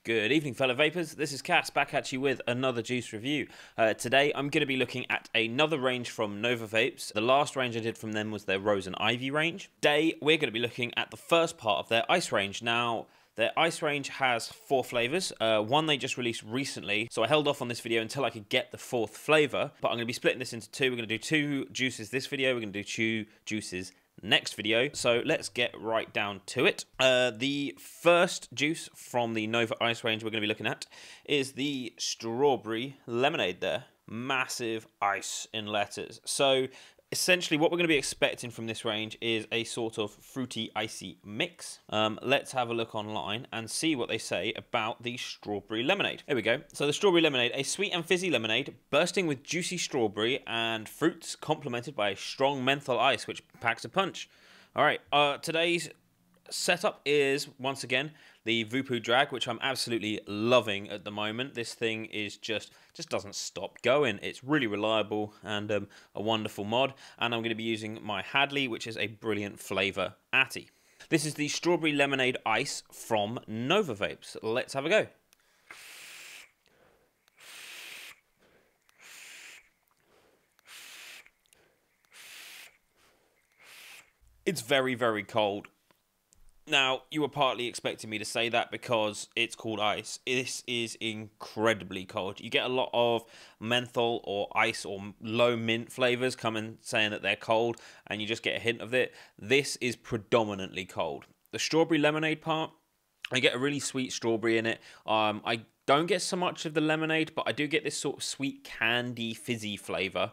Good evening, fellow vapors. This is Cass back at you with another juice review. Today, I'm going to be looking at another range from Nova Vapes. The last range I did from them was their Rose and Ivy range. Today, we're going to be looking at the first part of their ice range. Now, their ice range has 4 flavours. One they just released recently, so I held off on this video until I could get the 4th flavour. But I'm going to be splitting this into 2. We're going to do 2 juices this video. We're going to do 2 juices next video, so let's get right down to it. The first juice from the Nova Ice range we're going to be looking at is the strawberry lemonade there. Massive ice in letters. So essentially what we're going to be expecting from this range is a sort of fruity icy mix. Let's have a look online and see what they say about the strawberry lemonade. Here we go. So the strawberry lemonade, a sweet and fizzy lemonade bursting with juicy strawberry and fruits, complemented by a strong menthol ice which packs a punch. All right, today's setup is once again the Voopoo drag, which I'm absolutely loving at the moment. This thing is just doesn't stop going. It's really reliable and a wonderful mod. And I'm going to be using my Hadley, which is a brilliant flavour Atty. This is the strawberry lemonade ice from Nova Vapes. Let's have a go. It's very, very cold. Now, you were partly expecting me to say that because it's called ice. This is incredibly cold. You get a lot of menthol or ice or low mint flavours coming saying that they're cold, and you just get a hint of it. This is predominantly cold. The strawberry lemonade part, I get a really sweet strawberry in it. I don't get so much of the lemonade, but I do get this sort of sweet candy fizzy flavour,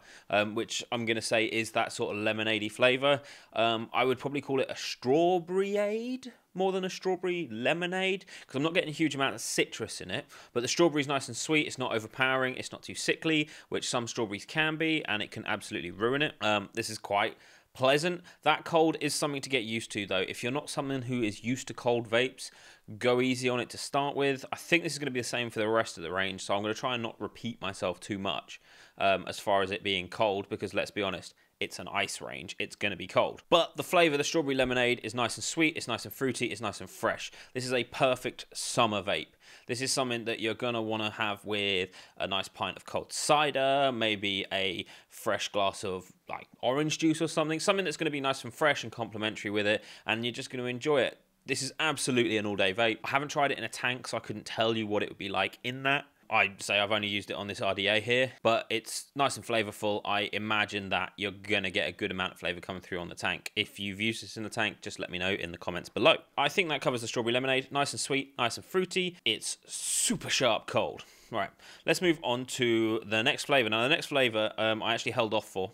which I'm going to say is that sort of lemonade-y flavour. I would probably call it a strawberry-ade more than a strawberry lemonade, because I'm not getting a huge amount of citrus in it, but the strawberry's nice and sweet. It's not overpowering, it's not too sickly, which some strawberries can be, and it can absolutely ruin it. This is quite pleasant. That cold is something to get used to, though. If you're not someone who is used to cold vapes, go easy on it to start with. I think this is going to be the same for the rest of the range, so I'm going to try and not repeat myself too much as far as it being cold, because let's be honest, it's an ice range. It's going to be cold. But the flavour, the strawberry lemonade, is nice and sweet, it's nice and fruity, it's nice and fresh. This is a perfect summer vape. This is something that you're going to want to have with a nice pint of cold cider, maybe a fresh glass of like orange juice or something that's going to be nice and fresh and complimentary with it, and you're just going to enjoy it. This is absolutely an all-day vape. I haven't tried it in a tank, so I couldn't tell you what it would be like in that. I'd say I've only used it on this RDA here, but it's nice and flavourful. I imagine that you're going to get a good amount of flavour coming through on the tank. If you've used this in the tank, just let me know in the comments below. I think that covers the strawberry lemonade. Nice and sweet, nice and fruity. It's super sharp cold. Right, let's move on to the next flavour. Now, the next flavour I actually held off for,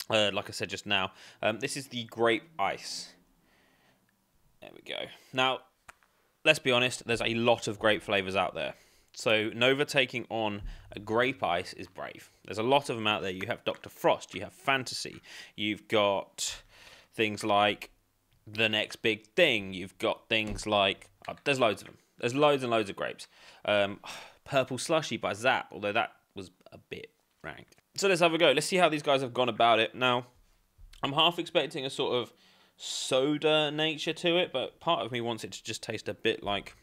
like I said just now. This is the grape ice. There we go. Now, let's be honest, there's a lot of grape flavours out there. So Nova taking on a grape ice is brave. There's a lot of them out there. You have Dr. Frost, you have Fantasy, you've got things like The Next Big Thing, you've got things like, there's loads of them. There's loads and loads of grapes. Purple Slushy by Zap, although that was a bit ranked. So let's have a go. Let's see how these guys have gone about it. Now, I'm half expecting a sort of soda nature to it, but part of me wants it to just taste a bit like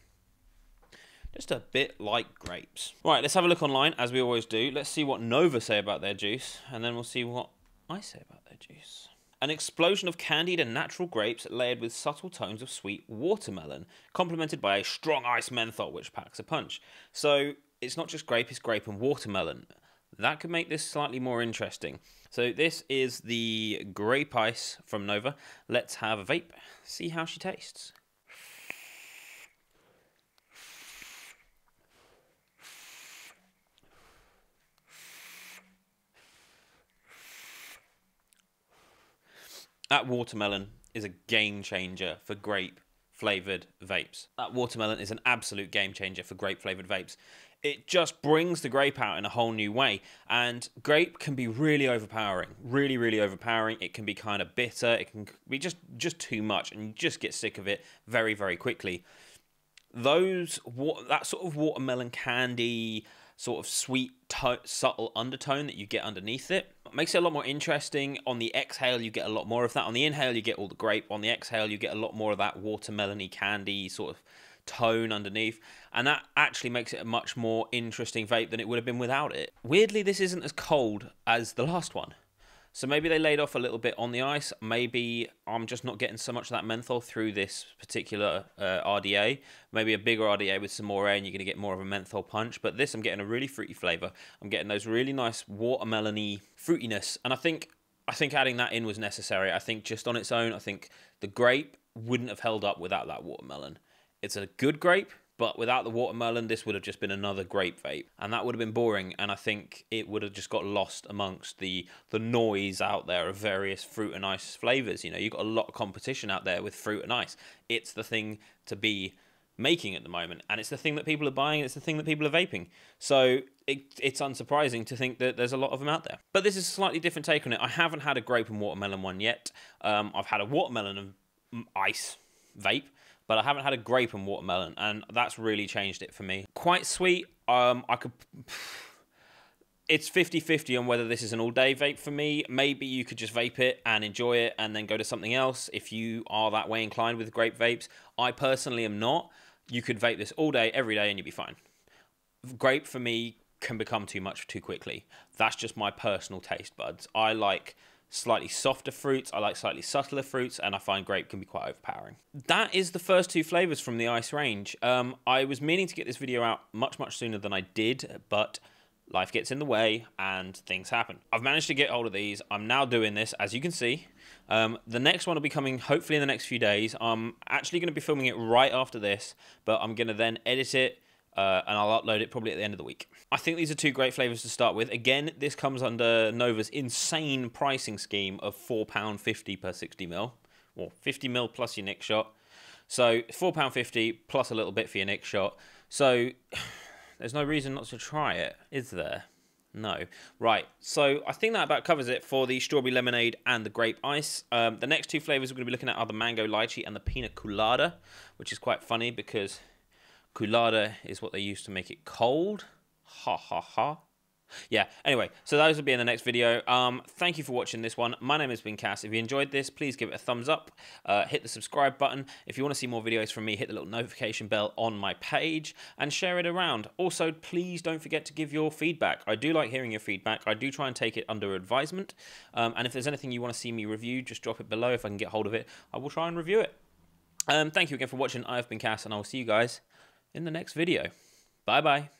grapes. Right, let's have a look online, as we always do. Let's see what Nova say about their juice, and then we'll see what I say about their juice. An explosion of candied and natural grapes layered with subtle tones of sweet watermelon, complemented by a strong ice menthol, which packs a punch. So it's not just grape, it's grape and watermelon. That could make this slightly more interesting. So this is the grape ice from Nova. Let's have a vape, see how she tastes. That watermelon is a game changer for grape flavoured vapes. That watermelon is an absolute game changer for grape flavoured vapes. It just brings the grape out in a whole new way, and grape can be really overpowering, really overpowering. It can be kind of bitter, it can be just too much, and you just get sick of it very, very quickly. That sort of watermelon candy, sort of sweet, subtle undertone that you get underneath it makes it a lot more interesting. On the exhale, you get a lot more of that. On the inhale, you get all the grape. On the exhale, you get a lot more of that watermelon-y candy sort of tone underneath, and that actually makes it a much more interesting vape than it would have been without it. Weirdly, this isn't as cold as the last one. So maybe they laid off a little bit on the ice. Maybe I'm just not getting so much of that menthol through this particular RDA. Maybe a bigger RDA with some more air and you're going to get more of a menthol punch. But this, I'm getting a really fruity flavour. I'm getting those really nice watermelony fruitiness. And I think adding that in was necessary. I think just on its own, I think the grape wouldn't have held up without that watermelon. It's a good grape, but without the watermelon, this would have just been another grape vape. And that would have been boring, and I think it would have just got lost amongst the noise out there of various fruit and ice flavours. You know, you've got a lot of competition out there with fruit and ice. It's the thing to be making at the moment, and it's the thing that people are buying, and it's the thing that people are vaping. So it's unsurprising to think that there's a lot of them out there. But this is a slightly different take on it. I haven't had a grape and watermelon one yet. I've had a watermelon and ice vape, but I haven't had a grape and watermelon, and that's really changed it for me. Quite sweet. It's 50-50 on whether this is an all-day vape for me. Maybe you could just vape it and enjoy it and then go to something else if you are that way inclined with grape vapes. I personally am not. You could vape this all day, every day, and you'd be fine. Grape, for me, can become too much too quickly. That's just my personal taste buds. I like slightly softer fruits, I like slightly subtler fruits, and I find grape can be quite overpowering. That is the first two flavours from the ice range. I was meaning to get this video out much sooner than I did, but life gets in the way and things happen. I've managed to get hold of these. I'm now doing this, as you can see. The next one will be coming hopefully in the next few days. I'm actually going to be filming it right after this, but I'm going to then edit it, and I'll upload it probably at the end of the week. I think these are two great flavours to start with. Again, this comes under Nova's insane pricing scheme of £4.50 per 60ml, or 50ml plus your nick shot. So £4.50 plus a little bit for your nick shot. So there's no reason not to try it, is there? No. Right, so I think that about covers it for the strawberry lemonade and the grape ice. The next two flavours we're going to be looking at are the mango lychee and the pina colada, which is quite funny because colada is what they use to make it cold. Ha ha ha. Yeah, anyway, so those will be in the next video. Thank you for watching this one. My name has been Cass. If you enjoyed this, please give it a thumbs up. Hit the subscribe button. If you want to see more videos from me, hit the little notification bell on my page and share it around. Also, please don't forget to give your feedback. I do like hearing your feedback. I do try and take it under advisement. And if there's anything you want to see me review, just drop it below. If I can get hold of it, I will try and review it. Thank you again for watching. I have been Cass, and I will see you guys in the next video. Bye-bye.